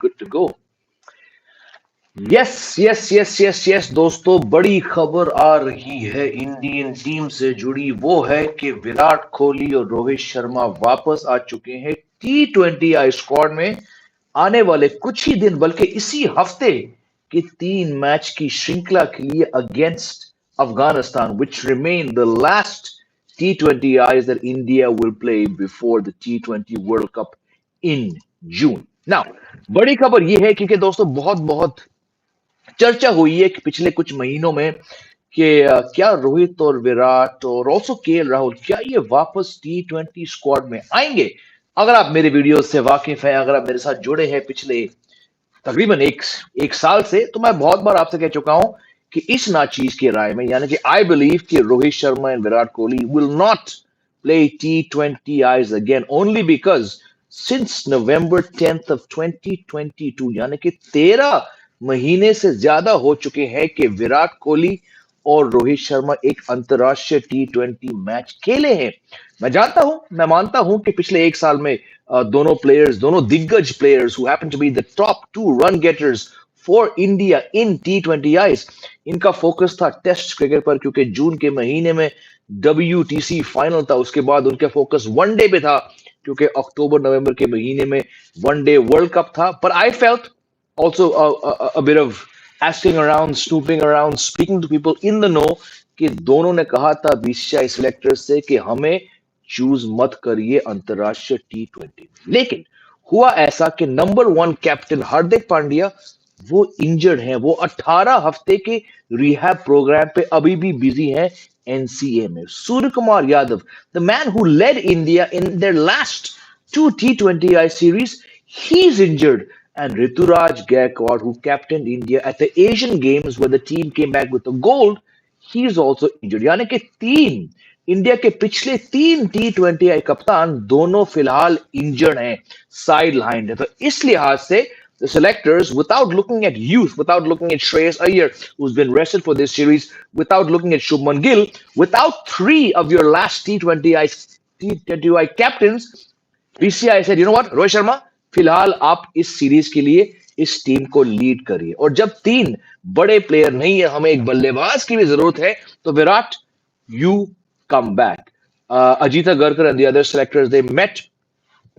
good to go. Yes yes yes yes yes दोस्तों, बड़ी खबर आ रही है इंडियन टीम से जुड़ी। वो है कि विराट कोहली और रोहित शर्मा वापस आ चुके हैं T20 स्क्वाड में। आने वाले कुछ ही दिन, बल्कि इसी हफ्ते की 3 मैच की श्रृंखला के लिए against Afghanistan, which remain the last T20Is that India will play before the T20 World Cup in June. Now, बड़ी खबर यह है क्योंकि दोस्तों बहुत बहुत चर्चा हुई है कि पिछले कुछ महीनों में कि क्या रोहित और विराट और ऑल्सो KL राहुल क्या ये वापस T20 स्क्वाड में आएंगे। अगर आप मेरे वीडियो से वाकिफ हैं, अगर आप मेरे साथ जुड़े हैं पिछले तकरीबन एक साल से, तो मैं बहुत बार आपसे कह चुका हूं कि इस नाचीज की राय में, यानी कि आई बिलीव कि Rohit Sharma and Virat Kohli will not play T20Is again, only because since November 10th of 2022, यानी कि 13 महीने से ज्यादा हो चुके हैं कि विराट कोहली और रोहित शर्मा एक अंतरराष्ट्रीय T20 मैच खेले हैं। मैं जानता हूं, मैं मानता हूं कि पिछले एक साल में दोनों प्लेयर्स, दोनों दिग्गज players who happen to be the top 2 run getters for India in T20Is, इनका फोकस था टेस्ट क्रिकेट पर, क्योंकि जून के महीने में WTC फाइनल था। उसके बाद उनका फोकस वनडे पे था, क्योंकि अक्टूबर नवंबर के महीने में वनडे वर्ल्ड कप था। पर I felt also a bit of asking around, snooping around, speaking to people in the know, कि दोनों ने कहा था BCCI सिलेक्टर्स से कि हमें चूज मत करिए अंतरराष्ट्रीय T20। लेकिन हुआ ऐसा कि नंबर 1 कैप्टन हार्दिक पांड्या वो इंजर्ड हैं, वो 18 हफ्ते के रिहैब प्रोग्राम पे अभी भी बिजी हैं NCA में। Surya Kumar Yadav, the man who led India in their last 2 T20I series, he's injured. And Rituraj Gaikwad, who captained India at the Asian Games where the team came back with the gold, he's also injured. यानी कि India के पिछले 3 T20I कप्तान दोनों फिलहाल injured हैं, side line है। तो इस लिहाज से the selectors, without looking at youth, without looking at Shreyas Iyer, who's been rested for this series, without looking at Shubman Gill, without 3 of your last T20I captains, BCCI said, you know what, Rohit Sharma, फिलहाल आप इस series के लिए इस team को lead करिए। और जब 3 बड़े प्लेयर नहीं है, हमें एक बल्लेबाज की भी जरूरत है, तो Virat, you come back. Ajita Garkar and the other selectors, they met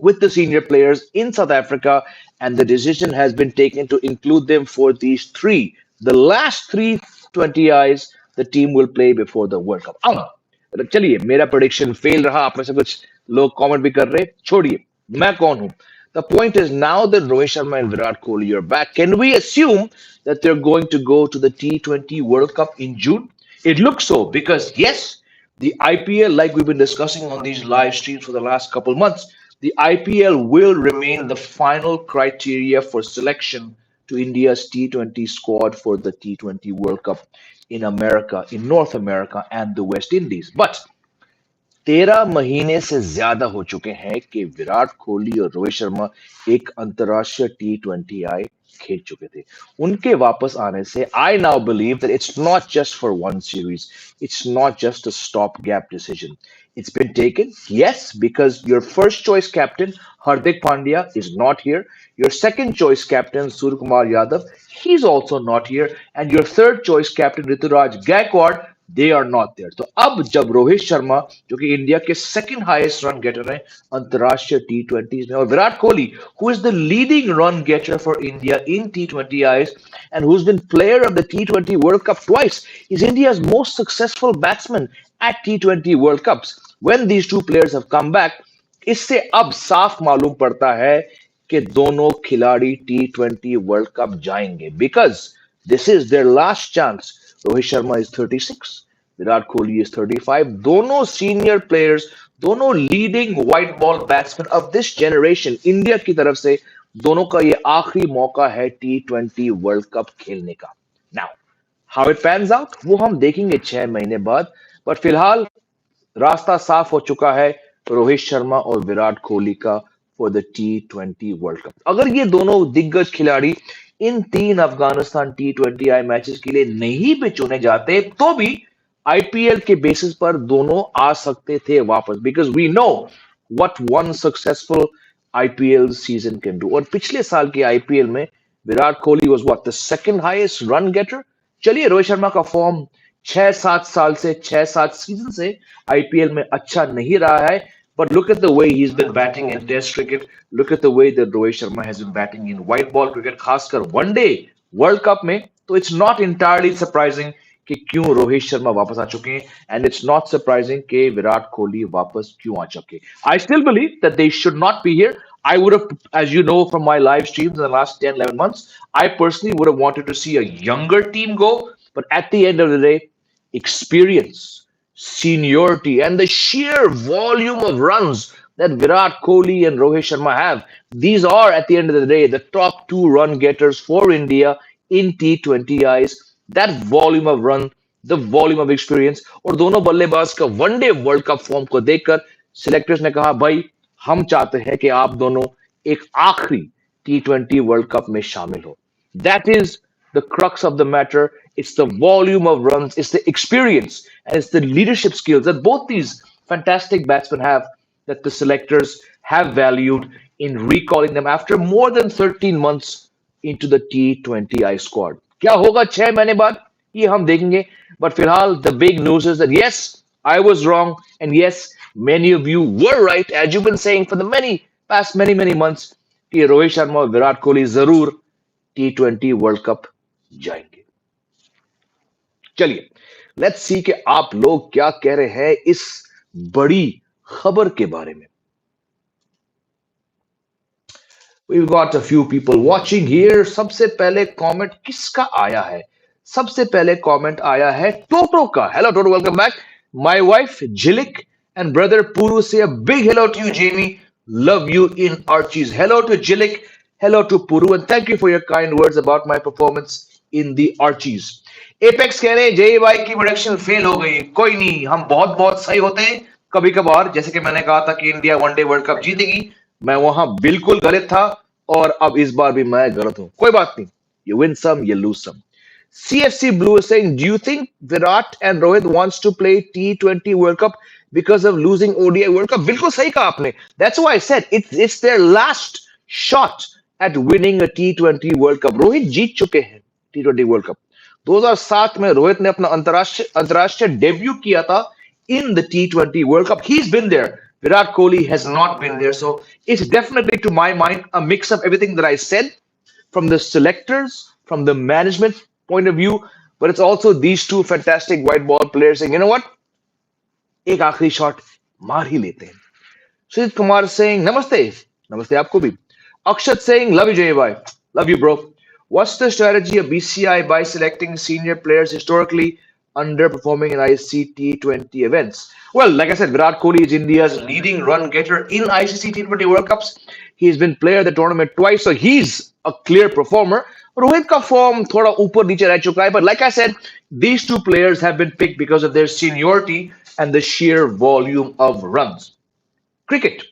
with the senior players in South Africa, and the decision has been taken to include them for these 3, the last 3 20Is the team will play before the World Cup. अब चलिए, मेरा prediction fail रहा, आप में से कुछ लोग comment भी कर रहे, छोड़िए, मैं कौन हूं। The point is, now that Rohit Sharma and Virat Kohli are back, can we assume that they're going to go to the T20 World Cup in June? It looks so, because yes, the IPL, like we've been discussing on these live streams for the last couple months, the IPL will remain the final criteria for selection to India's T20 squad for the T20 World Cup in America, in North America and the West Indies. But 13 महीने से ज्यादा हो चुके हैं कि विराट कोहली और रोहित शर्मा एक अंतरराष्ट्रीय T20I खेल चुके थे। उनके वापस आने से I now believe that it's not just for one series, it's not just a stop gap decision. It's been taken, yes, because your first choice captain Hardik Pandya is not here. Your second choice captain Surya Kumar Yadav, he's also not here, and your third choice captain Rituraj Gaikwad, they are not there. तो अब जब रोहित शर्मा, जो कि India के second highest run getter हैं अंतरराष्ट्रीय T20s में, और Virat Kohli, who is the leading run getter for India in T20Is and who's been player of the T20 World Cup twice, is India's most successful batsman at T20 World Cups. When these two players have come back, इससे अब साफ मालूम पड़ता है कि दोनों खिलाड़ी T20 world cup जाएंगे, because this is their last chance. Rohit Sharma is 36, Virat Kohli is 35. दोनों सीनियर प्लेयर्स, दोनों leading white ball batsman of this generation, India की तरफ से दोनों का ये आखिरी मौका है T20 वर्ल्ड कप खेलने का। Now how it pans out वो हम देखेंगे 6 महीने बाद, बट फिलहाल रास्ता साफ हो चुका है रोहित शर्मा और विराट कोहली का for the T20 world cup. अगर ये दोनों दिग्गज खिलाड़ी इन 3 अफगानिस्तान T20I मैचेस के लिए नहीं भी चुने जाते, तो भी आईपीएल के बेसिस पर दोनों आ सकते थे वापस, because we know what one successful IPL season can do. और पिछले साल की IPL में Virat Kohli was what the second highest run getter. चलिए रोहित शर्मा का फॉर्म 6-7 साल से 6-7 सीजन से आईपीएल में अच्छा नहीं रहा है. But look at the way he's been batting in Test cricket. Look at the way that Rohit Sharma has been batting in white ball cricket, खासकर वनडे वर्ल्ड कप में. तो it's not entirely surprising कि क्यों रोहित शर्मा वापस आ चुके हैं, and it's not surprising कि विराट कोहली वापस क्यों आ चुके. I still believe that they should not be here. I would have, as you know from my live streams in the last 10, 11 months, I personally would have wanted to see a younger team go. But at the end of the day, experience, seniority, and the sheer volume of runs that Virat Kohli and Rohit Sharma have, these are at the end of the day the top two run getters for India in T20Is. That volume of run, the volume of experience, और दोनों बल्लेबाज का one day world cup form को देखकर selectors ने कहा भाई हम चाहते हैं कि आप दोनों एक आखिरी T20 वर्ल्ड कप में शामिल हो. That is the crux of the matter. It's the volume of runs, it's the experience, and it's the leadership skills that both these fantastic batsmen have that the selectors have valued in recalling them after more than 13 months into the T20I squad. क्या होगा 6 महीने बाद ये हम देखेंगे. But फिलहाल the big news is that yes, I was wrong, and yes, many of you were right, as you've been saying for the past many months कि रोहित शर्मा और विराट कोहली जरूर T20 वर्ल्ड कप जाएंगे. चलिए लेट्स सी कि आप लोग क्या कह रहे हैं इस बड़ी खबर के बारे में. We've got a few people watching here. सबसे पहले कमेंट किसका आया है? सबसे पहले कमेंट आया है टोटो का. Hello toto, welcome back. My wife Jilik and brother Puru say a big hello to you, Jamie. Love you in Archies. Hello to Jilik, hello to Puru, and thank you for your kind words about my performance in the Archies. Apex कह रहे हैं जय भाई की production fail हो गई. कोई नहीं, हम बहुत बहुत सही होते हैं कभी कभार. जैसे कि मैंने कहा था कि इंडिया वनडे वर्ल्ड कप जीतेगी, मैं वहां बिल्कुल गलत था और अब इस बार भी मैं गलत हूं. कोई बात नहीं, you win some, you lose some. CFC Blue is saying, do you think Virat and Rohit wants to play T20 World Cup because of losing ODI World Cup? बिल्कुल सही कहा आपने. That's why I said it's their last shot at winning a T20 World Cup. Rohit जीत चुके हैं T20 World Cup. 2007 में रोहित ने अपना अंतरराष्ट्रीय डेब्यू किया था in the T20 World Cup. He's been there. Virat Kohli has not been there. So it's definitely, to my mind, a mix of everything that I said, from the selectors, from the management point of view, but it's also these two fantastic white ball players saying, you know what, एक आखिरी shot मार ही लेते हैं. Sujit Kumar saying, नमस्ते. नमस्ते आपको भी. Akshat saying, love you Jay bhai. Love you bro. What's the strategy of BCI by selecting senior players historically underperforming in ICC T20 events? Well, like I said, Virat Kohli is India's leading run getter in ICC T20 World Cups. He's been player of the tournament twice, so he's a clear performer. Rohit का form थोड़ा ऊपर नीचे रह चुका है, but like I said, these two players have been picked because of their seniority and the sheer volume of runs. Cricket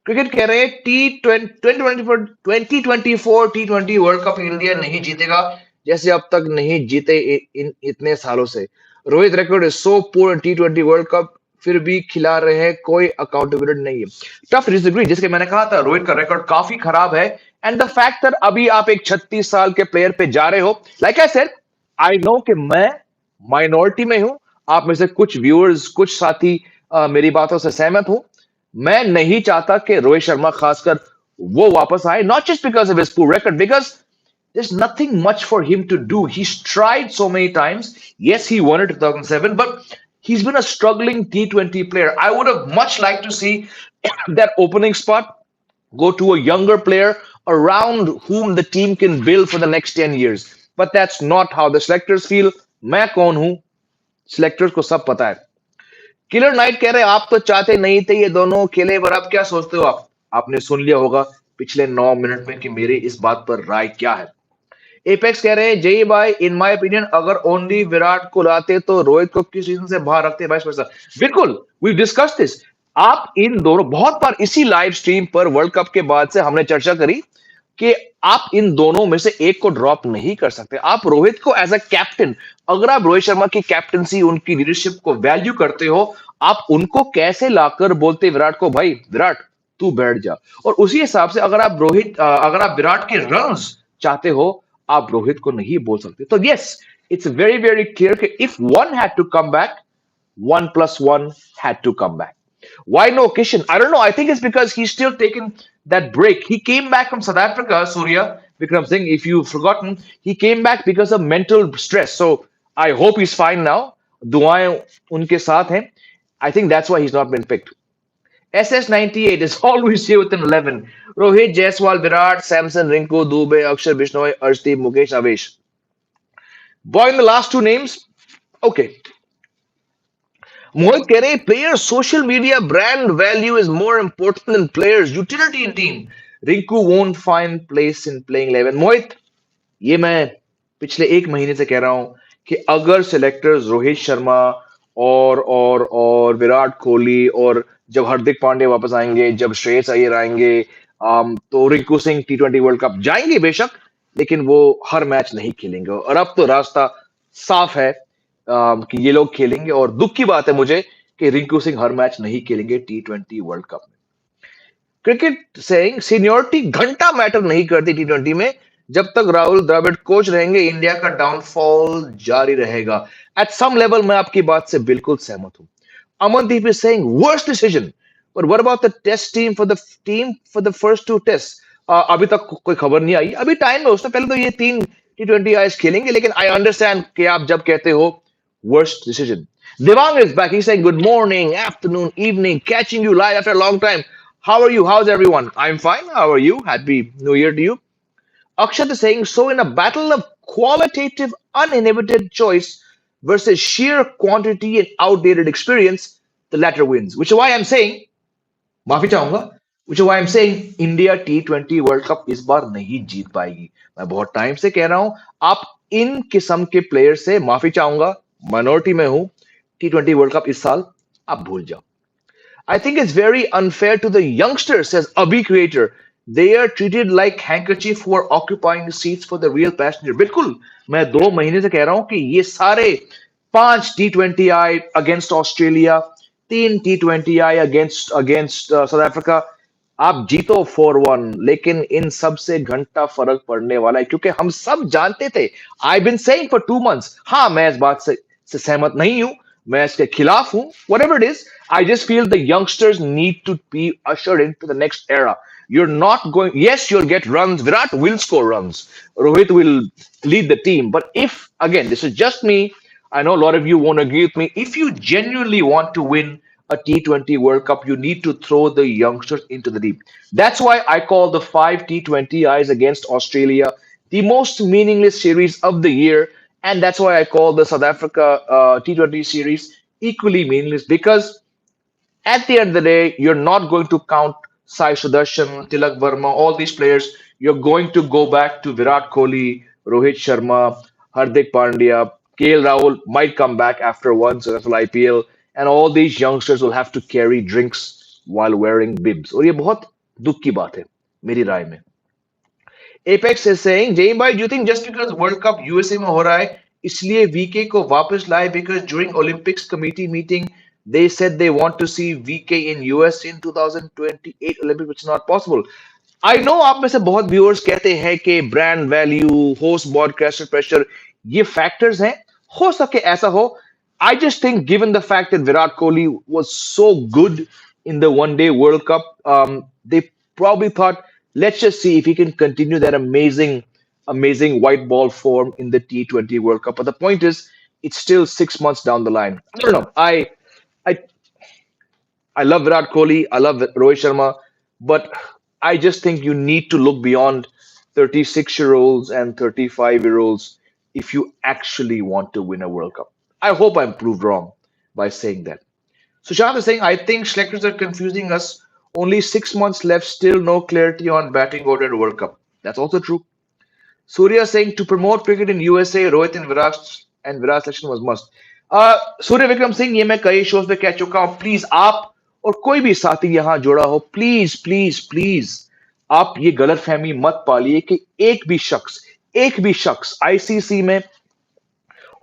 कह रहे हैं T2024 T20 world cup India नहीं जीतेगा जैसे अब तक नहीं जीते इन इतने सालों से. Rohit record is so poor in T20 world cup, फिर भी खिला रहे हैं, कोई अकाउंटेबिलिटी नहीं है. Tough disagree. जैसे मैंने कहा था रोहित का रिकॉर्ड काफी खराब है, एंड द फैक्ट दैट अभी आप एक 36 साल के प्लेयर पे जा रहे हो, like I said, I know कि मैं माइनॉरिटी में हूं. आप में से कुछ व्यूअर्स, कुछ साथी मेरी बातों से सहमत हूं. मैं नहीं चाहता कि रोहित शर्मा खासकर वो वापस आए, not just because of his poor record, because there's nothing much for him to do. He's tried so many times. Yes, he won it in 2007, but he's been a struggling T20 player. I would have much liked to see that opening spot go to a younger player around whom the team can build for the next 10 years. But that's not how the selectors feel. मैं कौन हूं? Selectors को सब पता है. Killer Knight कह रहे हैं आप तो चाहते नहीं थे ये दोनों खेले, पर आप क्या सोचते हो? आपने सुन लिया होगा पिछले 9 मिनट में कि मेरी इस बात पर राय क्या है. एपेक्स कह रहे हैं जय भाई, इन माय ओपिनियन अगर ओनली विराट को लाते तो रोहित को किस सीजन से बाहर रखते. Vice versa. बिल्कुल, वी डिस्कस दिस. आप इन दोनों, बहुत बार इसी लाइव स्ट्रीम पर वर्ल्ड कप के बाद से हमने चर्चा करी कि आप इन दोनों में से एक को ड्रॉप नहीं कर सकते. आप रोहित को एज अ कैप्टन, अगर आप रोहित शर्मा की कैप्टनसी, उनकी लीडरशिप को वैल्यू करते हो, आप उनको कैसे लाकर बोलते विराट को, भाई विराट तू बैठ जा। और उसी हिसाब से अगर आप विराट के रन्स चाहते हो, आप रोहित को नहीं बोल सकते। तो yes, it's very very clear कि if one had to come back, 1+1 had to come back. Why no Kishan? I don't know. I think it's because he's still taking that break. He came back from South Africa, Surya Vikram Singh. If you've forgotten, he came back because of mental stress. So I hope he's fine now. दुआएं उनके साथ हैं. I think that's why he's not been picked. SS98 is always here with an 11. Rohit, Jaiswal, Virat, Samson, Rinku, Dubey, Akshar, Bishnoi, Arshdeep, Mukesh, Avesh. Boy, in the last two names, okay. Mohit कह रहे player social media brand value is more important than players utility in team. Rinku won't find place in playing 11. मोहित, ये मैं पिछले एक महीने से कह रहा हूं कि अगर सिलेक्टर्स रोहित शर्मा और विराट कोहली और जब हार्दिक पांड्या वापस आएंगे, जब श्रेयस अय्यर आएंगे, तो रिंकू सिंह टी20 वर्ल्ड कप जाएंगे बेशक, लेकिन वो हर मैच नहीं खेलेंगे। और अब तो रास्ता साफ है कि ये लोग खेलेंगे। और दुख की बात है मुझे कि रिंकू सिंह हर मैच नहीं खेलेंगे टी20 वर्ल्ड कप में। क्रिकेट सेइंग सीनियोरिटी घंटा मैटर नहीं करती टी20 में। जब तक राहुल द्रविड़ कोच रहेंगे, इंडिया का डाउनफॉल जारी रहेगा। एट सम लेवल मैं आपकी बात से बिल्कुल सहमत हूं। Amandeep is saying worst decision, but what about the test team for the first two test? अभी तक कोई खबर नहीं आई, अभी टाइम है, उससे पहले तो ये 3 टी20 आईज खेलेंगे। लेकिन आई अंडरस्टैंड कि आप जब कहते हो worst decision. Devang is back. He's saying, good morning, afternoon, evening, catching you live after a long time. How are you? How's everyone? I'm fine. How are you? Happy New Year to you. Akshat is saying, so in a battle of qualitative, uninhibited choice versus sheer quantity and outdated experience, the latter wins. Which is why I'm saying, माफी चाहूंगा, which is why I'm saying India T20 world cup इस बार नहीं जीत पाएगी। मैं बहुत time से कह रहा हूं, आप इन किस्म के प्लेयर से माफी चाहूंगा, माइनॉरिटी में हूं, टी20 वर्ल्ड कप इस साल आप भूल जाओ। I think it's very unfair to the youngsters, says Abhi Creator. They are treated like handkerchief who are occupying seats for the real passenger. बिल्कुल, मैं 2 महीने से कह रहा हूं कि ये सारे 5 टी20 आई अगेंस्ट ऑस्ट्रेलिया, 3 टी20 आई अगेंस्ट अगेंस्ट साउथ अफ्रीका, आप जीतो 4-1, लेकिन इन सब से घंटा फर्क पड़ने वाला है, क्योंकि हम सब जानते थे। आई बिन सेइंग फॉर 2 months। हाँ, मैं इस बात से सहमत नहीं हूं, मैं इसके खिलाफ हूं। Whatever it is, I just feel the youngsters need to be ushered into the next era. You're not going, yes, you'll get runs. Virat will score runs. Rohit will lead the team. But if, again, this is just me, I know a lot of you won't agree with me. If you genuinely want to win a T20 World Cup, you need to throw the youngsters into the deep. That's why I call the 5 T20Is against Australia the most meaningless series of the year. And that's why I call the South Africa T20 series equally meaningless, because at the end of the day, you're not going to count Sai Sudarshan, Tilak Verma, all these players. You're going to go back to Virat Kohli, Rohit Sharma, Hardik Pandya, KL Rahul might come back after one successful IPL, and all these youngsters will have to carry drinks while wearing bibs. और ये बहुत दुख की बात है मेरी राय में। Apex is saying, Jay bhai, do you think just because World Cup USA में हो रहा है, इसलिए VK को वापस लाए? Because during Olympics committee meeting, they said they want to see VK in US in 2028 Olympics, which is not possible. I know आप में से बहुत व्यूअर्स कहते हैं कि brand value, host broadcaster pressure, ये फैक्टर्स हैं, हो सके ऐसा हो। I just think given the fact that Virat Kohli was so good in the one-day World Cup, they probably thought, let's just see if he can continue that amazing white ball form in the T20 World Cup. But the point is, it's still 6 months down the line. I don't know. I I love Virat Kohli. I love Rohit Sharma, but I just think you need to look beyond 36-year-olds and 35-year-olds if you actually want to win a World Cup. I hope I'm proved wrong by saying that. Sushant is saying, I think selectors are confusing us. Only 6 months left, still no clarity on batting order at World Cup. That's also true. Surya saying, to promote cricket in USA, Rohit and Virat selection was must. सूर्य विक्रम सिंह, ये मैं कई shows पे कह चुका हूं, please आप और कोई भी साथी यहां जुड़ा हो, प्लीज प्लीज प्लीज आप ये गलतफहमी मत पालिए कि एक भी शख्स आईसीसी में,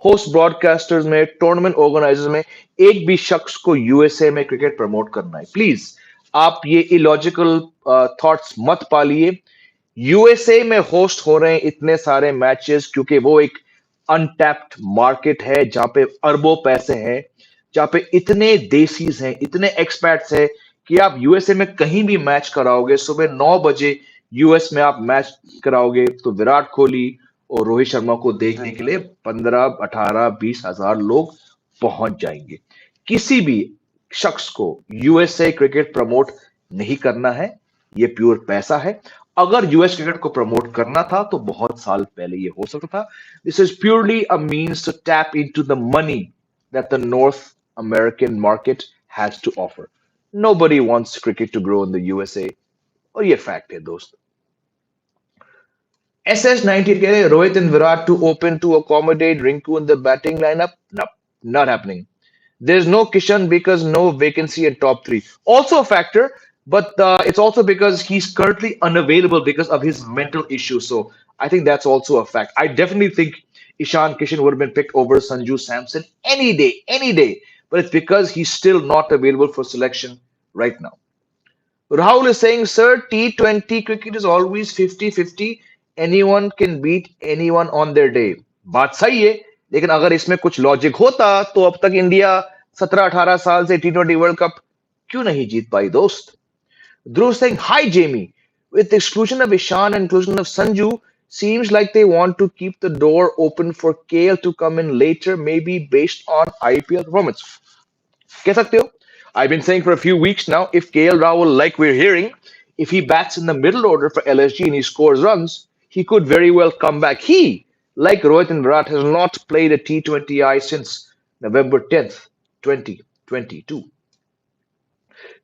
होस्ट ब्रॉडकास्टर्स में, टूर्नामेंट ऑर्गेनाइजर्स में एक भी शख्स को यूएसए में क्रिकेट प्रमोट करना है। प्लीज आप ये इलॉजिकल थॉट्स मत पालिए। यूएसए में होस्ट हो रहे हैं इतने सारे मैचेस क्योंकि वो एक अनटैप्ड मार्केट है जहां पे अरबों पैसे हैं, जहां पे इतने देसीज हैं, इतने एक्सपर्ट्स हैं कि आप यूएसए में कहीं भी मैच कराओगे, सुबह 9 बजे यूएस में आप मैच कराओगे तो विराट कोहली और रोहित शर्मा को देखने के लिए 15, 18, 20 हजार लोग पहुंच जाएंगे। किसी भी शख्स को यूएसए क्रिकेट प्रमोट नहीं करना है, ये प्योर पैसा है। अगर यूएस क्रिकेट को प्रमोट करना था तो बहुत साल पहले ये हो सकता था। This is purely a means to tap into the money that the North American market has to offer. Nobody wants cricket to grow in the USA, और ये फैक्ट है दोस्त। SS19 कह रहे Rohit and Virat to open to accommodate Rinku in the batting lineup. No, not happening. There's no Kishan because no vacancy at top three. Also a factor, but it's also because he's currently unavailable because of his mental issues. So I think that's also a fact. I definitely think Ishan Kishan would have been picked over Sanju Samson any day, any day. But it's because he's still not available for selection right now. Rahul is saying, sir, T20 cricket is always 50-50. Anyone can beat anyone on their day. बात सही है, लेकिन अगर इसमें कुछ logic होता तो अब तक इंडिया 17-18 साल से T20 वर्ल्ड कप क्यों नहीं जीत पाई दोस्त? Dhruv saying, hi Jamie. With the exclusion of Ishan and inclusion of Sanju, seems like they want to keep the door open for KL to come in later, maybe based on IPL performance. कह सकते हो? I've been saying for a few weeks now, if KL Rahul, like we're hearing, if he bats in the middle order for LSG and he scores runs, he could very well come back. He, like Rohit and Virat, has not played a T20I since November 10th, 2022.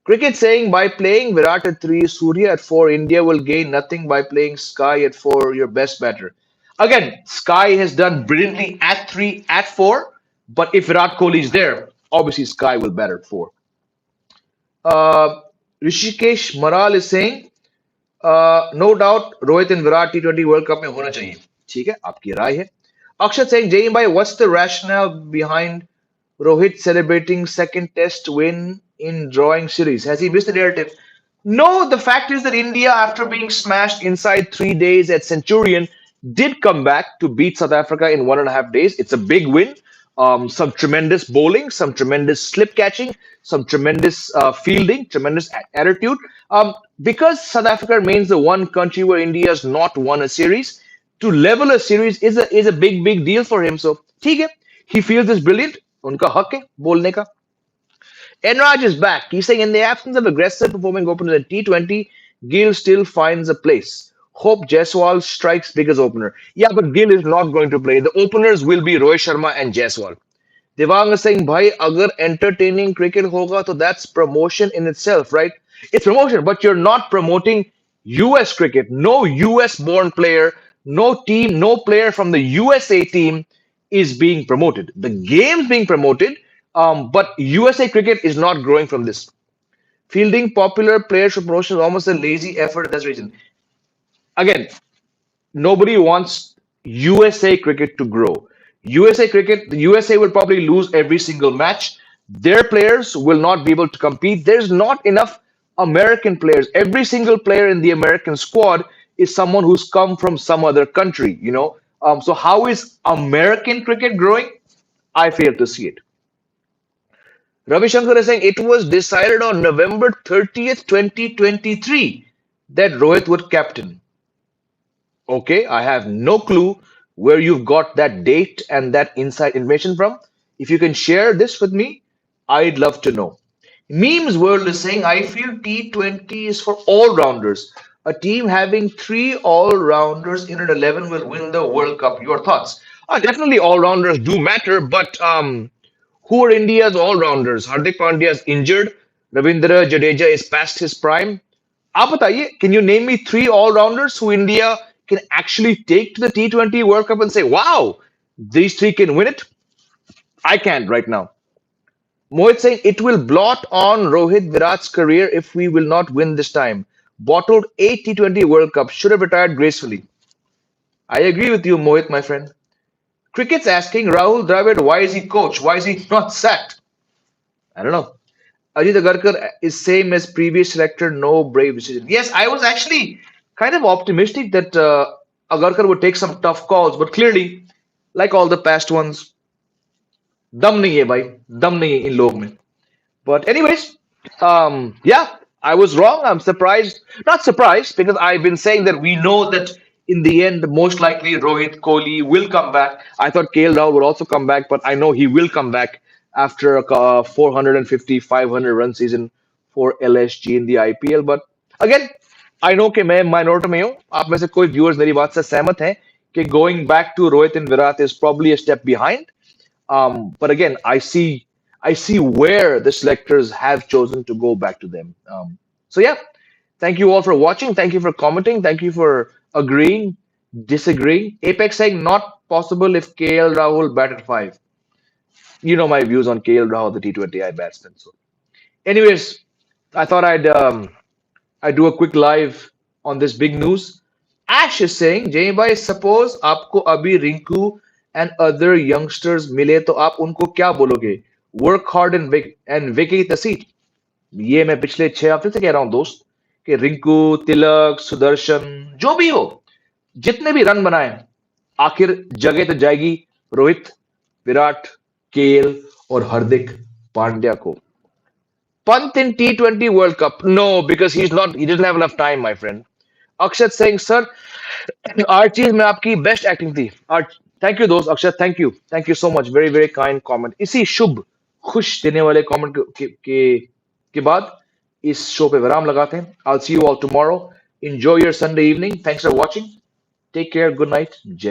Cricket saying by playing Virat at 3, Surya at 4, India will gain nothing by playing Sky at 4, your best batter. Again, Sky has done brilliantly at 3, at 4, but if Virat Kohli is there, obviously Sky will bat at 4. Uh, Rishikesh Maral is saying, no doubt Rohit and Virat T20 world cup में होना चाहिए। ठीक है, आपकी राय है। अक्षत सिंह जय भाई, what's the rational behind Rohit celebrating second test win in drawing series? Has he missed the narrative? No, the fact is that India, after being smashed inside 3 days at Centurion, did come back to beat South Africa in 1.5 days. It's a big win. Some tremendous bowling, some tremendous slip catching, some tremendous fielding, tremendous attitude. Because South Africa remains the one country where India has not won a series, to level a series is a big deal for him. So, ठीक है, he feels this brilliant. उनका हक है बोलने का. Enraj is back. He's saying, in the absence of aggressive performing openers at T20, Gill still finds a place. Hope Jaiswal strikes big as opener. Yeah, but Gill is not going to play. The openers will be Rohit Sharma and Jaiswal. Devang is saying, bhai, agar entertaining cricket hoga, to that's promotion in itself, right? It's promotion, but you're not promoting US cricket. No US born player, no team, no player from the USA team is being promoted. The game's being promoted, but USA cricket is not growing from this. Fielding popular players for promotion is almost a lazy effort. That's the reason. Again, nobody wants USA cricket to grow. USA cricket, the USA will probably lose every single match. Their players will not be able to compete. There's not enough American players. Every single player in the American squad is someone who's come from some other country, you know. So how is American cricket growing? I fail to see it. Ravi Shankar is saying it was decided on November 30th, 2023 that Rohit would captain. Okay, I have no clue where you've got that date and that inside information from. If you can share this with me, I'd love to know. Memes World is saying, I feel T20 is for all rounders. A team having three all rounders in an 11 will win the World Cup. Your thoughts? Definitely, all rounders do matter, but who are India's all rounders? Hardik Pandya is injured. Ravindra Jadeja is past his prime. आप बताइए, can you name me three all-rounders who India can actually take to the T20 World Cup and say, wow, these three can win it? I can't right now. Mohit saying it will blot on Rohit Virat's career if we will not win this time. Bottled 8 T20 World Cup, should have retired gracefully. I agree with you, Mohit, my friend. Cricket's asking Rahul Dravid, why is he coach? Why is he not sacked? I don't know. Ajit Agarkar is same as previous selector, no brave decision. Yes, I was actually kind of optimistic that Agarkar would take some tough calls, but clearly, like all the past ones, दम नहीं है भाई दम नहीं है इन लोग में But anyways, yeah, I was wrong. I'm surprised, not surprised, because I've been saying that we know that in the end, most likely Rohit Kohli will come back. I thought KL Rahul would also come back, but I know he will come back after a 450, 500 run season for LSG in the IPL. But again, I know कि मैं minority में हूँ आप में से कोई viewers मेरी बात से सहमत हैं कि going back to Rohit and Virat is probably a step behind. But again, I see where the selectors have chosen to go back to them. So yeah, thank you all for watching. Thank you for commenting. Thank you for agreeing, disagreeing. Apex saying not possible if KL Rahul batted five. You know my views on KL Rahul, the T20I batsman. So, anyways, I thought I'd do a quick live on this big news. Ash is saying, Jay bhai, suppose आपको अभी Rinku and other youngsters मिले तो आप उनको क्या बोलोगे? Work hard and vacate the seat. ये मैं पिछले 6 हफ्ते से कह रहा हूं दोस्त कि रिंकू, तिलक, सुदर्शन जो भी हो, जितने भी रन बनाए, आखिर जगह तो जाएगी रोहित, विराट, केएल और हार्दिक पांड्या को. Pant in T20 World Cup? No, because he doesn't have enough time, my friend. Akshat saying, sir, Archies में आपकी बेस्ट एक्टिंग थी. थैंक यू दोस्त Akshat, thank you so much, very very kind comment. इसी शुभ खुश देने वाले कमेंट के बाद इस शो पे विराम लगाते हैं. I will see you all tomorrow. Enjoy your Sunday evening. Thanks for watching. Take care. Good night. जय